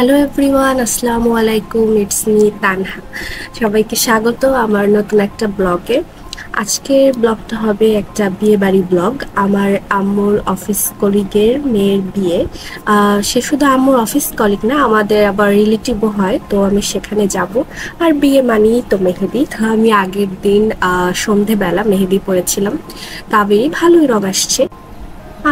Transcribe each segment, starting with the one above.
Hello everyone, আসসালামু আলাইকুম। It's me Tanha. সবাইকে স্বাগত আমার নতুন একটা ব্লগে। আজকের ব্লগটা হবে একটা বিয়ে বাড়ি ব্লগ। আমার আম্মুর অফিস কলিগের মেয়ের বিয়ে। সে শুধু আম্মুর অফিস কলিগ না, আমাদের আবার রিলেটিভও হয়, তো আমি সেখানে যাব। আর বিয়ে মানেই তো মেহেদি, তো আমি আগের দিন সন্ধেবেলা মেহেদি পরেছিলাম। তবেই ভালোই রং আসছে।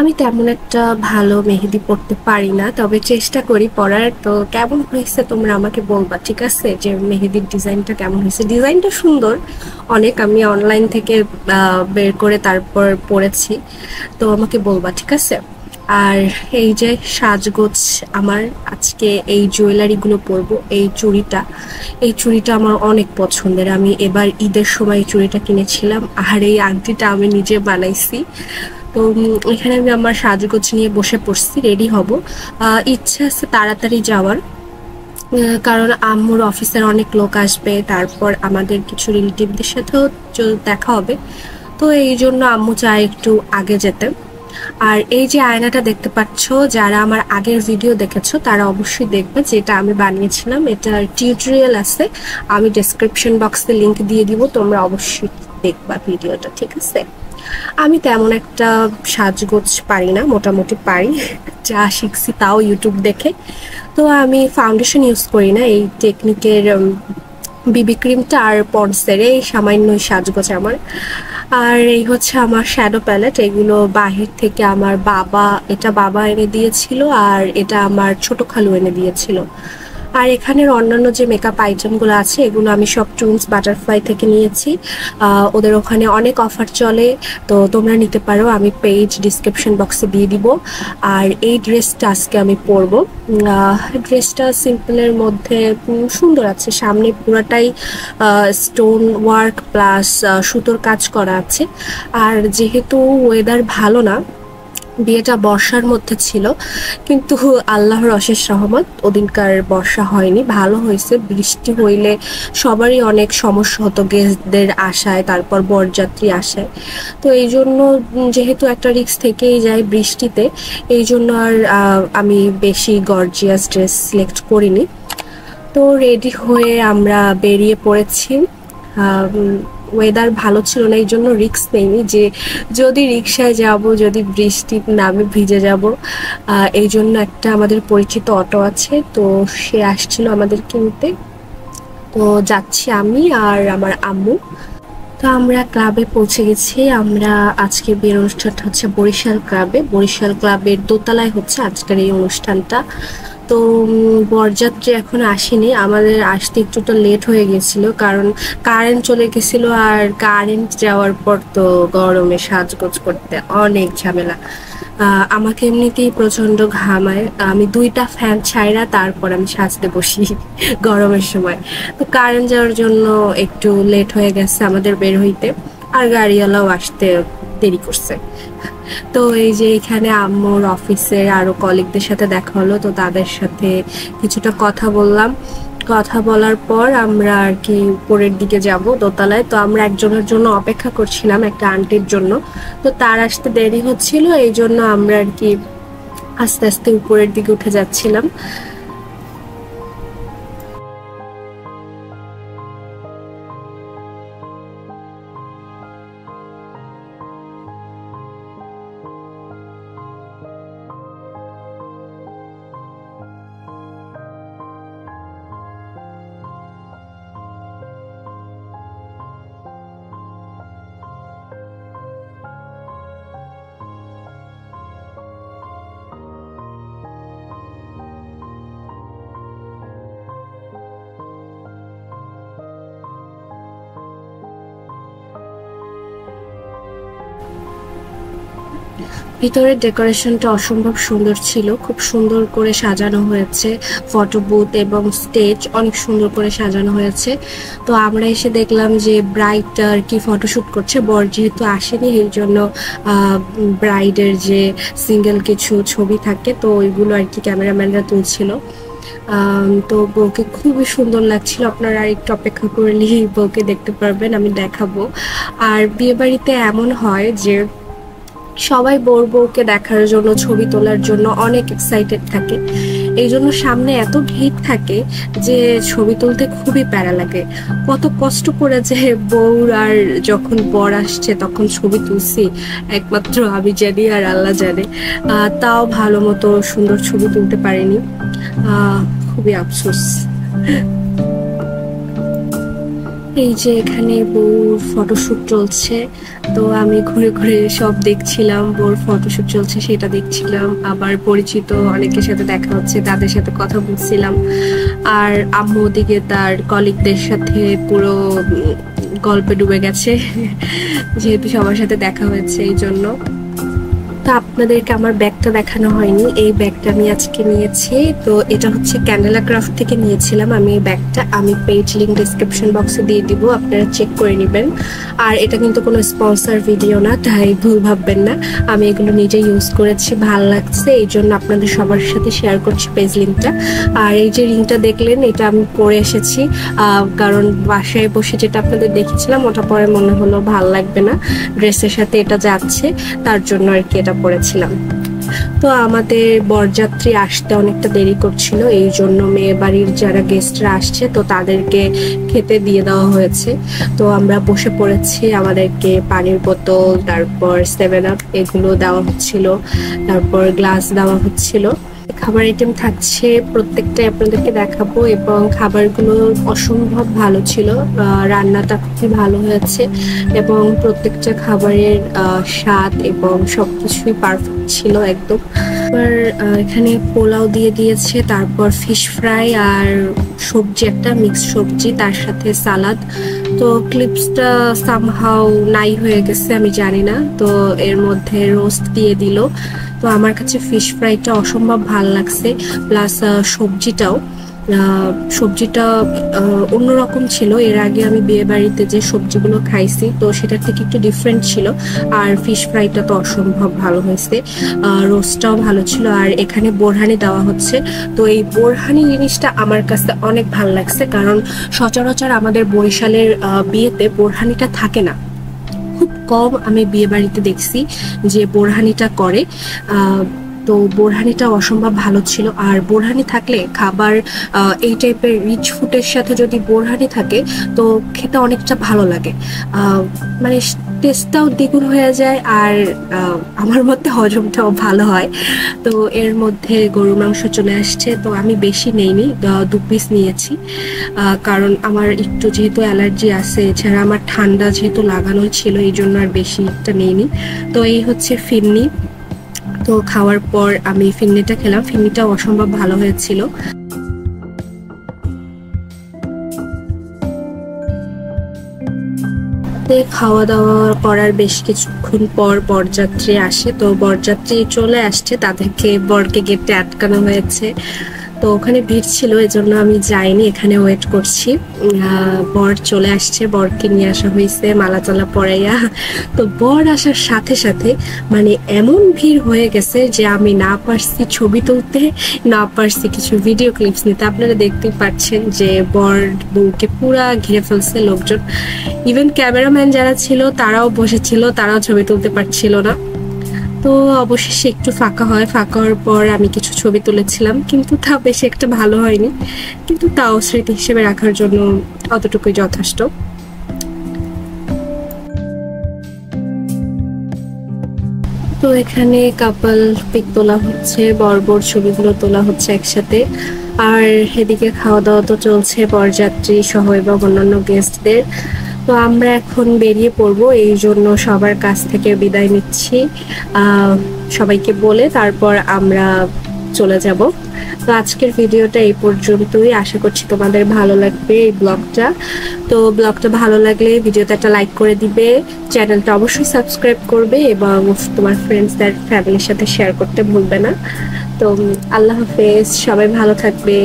আমি তেমন একটা ভালো মেহেদি পড়তে পারি না, তবে চেষ্টা করি পড়ার। তো কেমন হয়েছে তোমরা আমাকে বলবা, ঠিক আছে? যে মেহেদির ডিজাইনটা কেমন হয়েছে। ডিজাইনটা সুন্দর অনেক, আমি অনলাইন থেকে বের করে তারপর পড়েছি। তো আমাকে বলবা, ঠিক আছে? আর এই যে সাজগোজ, আমার আজকে এই জুয়েলারিগুলো পরবো। এই চুড়িটা আমার অনেক পছন্দের। আমি এবার ঈদের সময় এই চুড়িটা কিনেছিলাম, আর এই আংটিটা আমি নিজে বানাইছি। তো এখানে আমি আমার সাজগোজ নিয়ে বসে পড়ছি, রেডি হব। ইচ্ছা আছে তাড়াতাড়ি যাওয়ার, কারণ আম্মুর অফিসের অনেক লোক আসবে, তারপর আমাদের কিছু রিলেটিভদের সাথেও দেখা হবে। তো এই জন্য আম্মু চায় একটু আগে যেতে। আর এই যে আয়নাটা দেখতে পাচ্ছ, যারা আমার আগের ভিডিও দেখেছো তারা অবশ্যই দেখবে, যেটা আমি বানিয়েছিলাম। এটার টিউটোরিয়াল আছে, আমি ডেসক্রিপশন বক্সে লিংক দিয়ে দিব, তোমরা অবশ্যই দেখবা ভিডিওটা, ঠিক আছে? আমি তেমন একটা সাজগোজ পারি না, মোটামুটি পারি। যা শিখছি তাও ইউটিউব দেখে। তো আমি ফাউন্ডেশন ইউজ করি না, এই টেকনিকের বিবি ক্রিমটা আর পন্ডসের এই সামান্য সাজগোজ আমার। আর এই হচ্ছে আমার শ্যাডো প্যালেট, এগুলো বাহির থেকে আমার বাবা এনে দিয়েছিল, আর এটা আমার ছোট খালু এনে দিয়েছিল। আর এখানের অন্যান্য যে মেকআপ আইটেমগুলো আছে এগুলো আমি সব টুইনস বাটারফ্লাই থেকে নিয়েছি। ওদের ওখানে অনেক অফার চলে, তো তোমরা নিতে পারো, আমি পেজ ডিসক্রিপশন বক্সে দিয়ে দিব। আর এই ড্রেসটা আজকে আমি পরবো। ড্রেসটা সিম্পলের মধ্যে সুন্দর আছে, সামনে পুরোটাই স্টোন ওয়ার্ক প্লাস সুতোর কাজ করা আছে। আর যেহেতু ওয়েদার ভালো না, বিয়েটা বর্ষার মধ্যে ছিল, কিন্তু আল্লাহর অশেষ রহমত ওদিনকার বর্ষা হয়নি, ভালো হয়েছে। বৃষ্টি হইলে সবারই অনেক সমস্যা হতো, গেস্টদের আসায়, তারপর বরযাত্রী আসায়। তো এই জন্য যেহেতু একটা রিস্ক থেকেই যায় বৃষ্টিতে, এই জন্য আর আমি বেশি গর্জিয়াস ড্রেস সিলেক্ট করিনি। তো রেডি হয়ে আমরা বেরিয়ে পড়েছি। ওয়েদার ভালো ছিল না, এই জন্য রিস্ক নেইনি যে যদি রিক্সায় যাব, যদি বৃষ্টি নামে ভিজে যাব। এই জন্য একটা আমাদের পরিচিত অটো আছে, তো সে আসছিল আমাদের কিনতে। তো যাচ্ছি আমি আর আমার আম্মু। তো আমরা ক্লাবে পৌঁছে গেছি। আমরা আজকে বিয়ের অনুষ্ঠানটা হচ্ছে বরিশাল ক্লাবের দোতলায় হচ্ছে আজকের এই অনুষ্ঠানটা। তো বরযাত্রী এখন আসেনি, আমাদের আসতে একটুটা লেট হয়ে গেছিল, কারণ কারেন্ট চলে গেছিল। আর কারেন্ট যাওয়ার পর তো গরমে সাজগোজ করতে অনেক ঝামেলা। আমাকে এমনিতেই প্রচন্ড ঘামায়, আমি 2টা ফ্যান ছাইরা তারপর আমি সাজতে বসি গরমের সময়। তো কারেন্ট যাওয়ার জন্য একটু লেট হয়ে গেছে আমাদের বের হইতে, আর গাড়িওয়ালাও আসতে দেরি করছে। তো এই যে এখানে আম্মুর অফিসের আরো কলিগদের সাথে দেখা হলো, তো তাদের সাথে কিছুটা কথা বলার পর আমরা আর কি উপরের দিকে যাব দোতলায়। তো আমরা একজনের জন্য অপেক্ষা করছিলাম, একটা আন্টির জন্য। তো তার আসতে দেরি হচ্ছিল, এই জন্য আমরা আর কি আস্তে আস্তে উপরের দিকে উঠে যাচ্ছিলাম। ভিতরের ডেকোরেশনটা অসম্ভব সুন্দর ছিল, খুব সুন্দর করে সাজানো হয়েছে। ফটো বুথ এবং স্টেজ অনেক সুন্দর করে সাজানো হয়েছে। তো আমরা এসে দেখলাম যে ব্রাইড আর কি ফটোশুট করছে, বর যেহেতু আসেনি এই জন্য ব্রাইডের যে সিঙ্গেল কিছু ছবি থাকে তো ওইগুলো আর কি ক্যামেরাম্যানরা তুলছিল। তো বউকে খুবই সুন্দর লাগছিল, আপনারা আর একটু অপেক্ষা করলেই বউকে দেখতে পারবেন, আমি দেখাবো। আর বিয়ে বাড়িতে এমন হয় যে সবাই বউকে দেখার জন্য, ছবি তোলার জন্য অনেক এক্সাইটেড থাকে। এই জন্য সামনে এত ভিড় থাকে যে ছবি তুলতে খুবই প্যারা লাগে। কত কষ্ট করে যে বউর আর যখন বর আসছে তখন ছবি তুলছি একমাত্র আমি জানি আর আল্লাহ জানে। তাও ভালো মতো সুন্দর ছবি তুলতে পারিনি, খুবই আফসোস। এই যে এখানে বউর ফটোশুট চলছে, তো আমি ঘুরে ঘুরে সব দেখছিলাম, বউর ফটোশুট চলছে সেটা দেখছিলাম, আবার পরিচিত অনেকের সাথে দেখা হচ্ছে তাদের সাথে কথা বলছিলাম, আর আম্মু ওদিকে তার কলিগদের সাথে পুরো গল্পে ডুবে গেছে যেহেতু সবার সাথে দেখা হয়েছে এই জন্য। তো আপনাদেরকে আমার ব্যাগটা দেখানো হয়নি, এই ব্যাগটা আমি আজকে নিয়েছি। তো এটা হচ্ছে ক্যান্ডেলা ক্রাফট থেকে নিয়েছিলাম আমি এই ব্যাগটা, আমি পেজ লিঙ্ক ডিসক্রিপশন বক্সে দিয়ে দিব, আপনারা চেক করে নেবেন। আর এটা কিন্তু কোনো স্পন্সর ভিডিও না, তাই ভুল ভাববেন না, আমি এগুলো নিজে ইউজ করেছি, ভাল লাগছে, এই জন্য আপনাদের সবার সাথে শেয়ার করছি পেজ লিঙ্কটা। আর এই যে রিংটা দেখলেন এটা আমি পরে এসেছি, কারণ বাসায় বসে যেটা আপনাদের দেখেছিলাম ওটা পরে মনে হলো ভাল লাগবে না, ড্রেসের সাথে এটা যাচ্ছে, তার জন্য আর কি এটা পরেছিলাম। তো আমাদের বরযাত্রী আসতে অনেকটা দেরি করছিল, এই জন্য মেয়ে বাড়ির যারা গেস্টরা আসছে তো তাদেরকে খেতে দিয়ে দেওয়া হয়েছে। তো আমরা বসে পড়েছি, আমাদেরকে পানির বোতল, তারপর 7 আপ এগুলো দেওয়া হচ্ছিল, তারপর গ্লাস দেওয়া হচ্ছিল। খাবার আইটেম থাকছে, প্রত্যেকটাই আপনাদেরকে দেখাবো, এবং খাবারগুলো অসম্ভব ভালো ছিল, রান্নাটা খুবই ভালো হয়েছে এবং প্রত্যেকটা খাবারের স্বাদ এবং সবকিছুই পারফেক্ট ছিল একদম। এবার এখানে পোলাও দিয়ে দিয়েছে, তারপর ফিশ ফ্রাই আর সবজি, একটা মিক্স সবজি, তার সাথে সালাদ। তো ক্লিপসটা সামহাও নাই হয়ে গেছে, আমি জানি না। তো এর মধ্যে রোস্ট দিয়ে দিল। তো আমার কাছে ফিশ ফ্রাইটা অসম্ভব ভালো লাগছে, প্লাস সবজিটা অন্যরকম ছিল। এর আগে আমি বিয়ে বাড়িতে যে সবজিগুলো খাইছি তো সেটার থেকে একটু ডিফারেন্ট ছিল, আর ফিশ ফ্রাইটা তো অসম্ভব ভালো হয়েছে, রোস্টটাও ভালো ছিল। আর এখানে বোরহানি দেওয়া হচ্ছে, তো এই বোরহানি জিনিসটা আমার কাছে অনেক ভালো লাগছে, কারণ সচরাচর আমাদের বরিশালের বিয়েতে বোরহানিটা থাকে না, খুব কম আমি বিয়ে বাড়িতে দেখছি যে বোরহানিটা করে। তো বোরহানিটা অসম্ভব ভালো ছিল, আর বোরহানি থাকলে খাবার এই টাইপের রিচ ফুডের সাথে যদি বোরহানি থাকে তো খেতে অনেকটা ভালো লাগে, মানে টেস্টটাও দ্বিগুণ হয়ে যায়, আর আমার মতে হজমটাও ভালো হয়। তো এর মধ্যে গরুর মাংস চলে আসছে, তো আমি বেশি নেইনি, 2 পিস নিয়েছি, কারণ আমার একটু যেহেতু অ্যালার্জি আছে, এছাড়া আমার ঠান্ডা যেহেতু লাগানো ছিল এই জন্য আর বেশি একটা নেইনি। তো এই হচ্ছে ফিরনি। তো খাওয়ার পর আমি ফিরনিটা খেলাম, ফিরনিটাও অসম্ভব ভালো হয়েছিল। খাওয়া দাওয়া করার বেশ কিছুক্ষণ পর বরযাত্রী আসে, তো বরযাত্রী চলে আসছে, তাদেরকে বরকে গেটে আটকানো হয়েছে। তো ওখানে ভিড় ছিল এজন্য আমি যাইনি, এখানে ওয়েট করছি। বর চলে আসছে, বরকে নিয়ে আসা হয়েছে মালা টালা পরাইয়া। তো বর আসার সাথে সাথে মানে এমন ভিড় হয়ে গেছে যে আমি না পারছি ছবি তুলতে, না পারছি কিছু ভিডিও ক্লিপস নিতে। আপনারা দেখতেই পাচ্ছেন যে বর বউকে পুরা ঘিরে ফেলছে লোকজন, ইভেন ক্যামেরাম্যান যারা ছিল তারাও বসেছিল, তারাও ছবি তুলতে পারছিল না। তো অবশেষে একটু ফাঁকা হয়, ফাঁকা হওয়ার পর আমি কিছু ছবি তুলেছিলাম, কিন্তু তা বেশি একটা ভালো হয়নি, কিন্তু তাও স্মৃতি হিসেবে রাখার জন্য অতটুকুই যথেষ্ট। তো এখানে কাপল পিক তোলা হচ্ছে, বর ছবিগুলো তোলা হচ্ছে একসাথে, আর এদিকে খাওয়া দাওয়া তো চলছে বরযাত্রী সহ এবং অন্যান্য গেস্টদের। তো আমরা এখন বেরিয়ে পড়বো, এই জন্য সবার কাছ থেকে বিদায় নিচ্ছি সবাইকে বলে, তারপর আমরা চলে যাব। তো আজকের ভিডিওটা এই পর্যন্তই, আশা করছি তোমাদের ভালো লাগবে এই ব্লগটা। তো ব্লগটা ভালো লাগলে ভিডিওতে একটা লাইক করে দিবে, চ্যানেলটা অবশ্যই সাবস্ক্রাইব করবে এবং তোমার ফ্রেন্ডসদের ফ্যামিলির সাথে শেয়ার করতে ভুলবে না। তো আল্লাহ হাফেজ, সবাই ভালো থাকবে।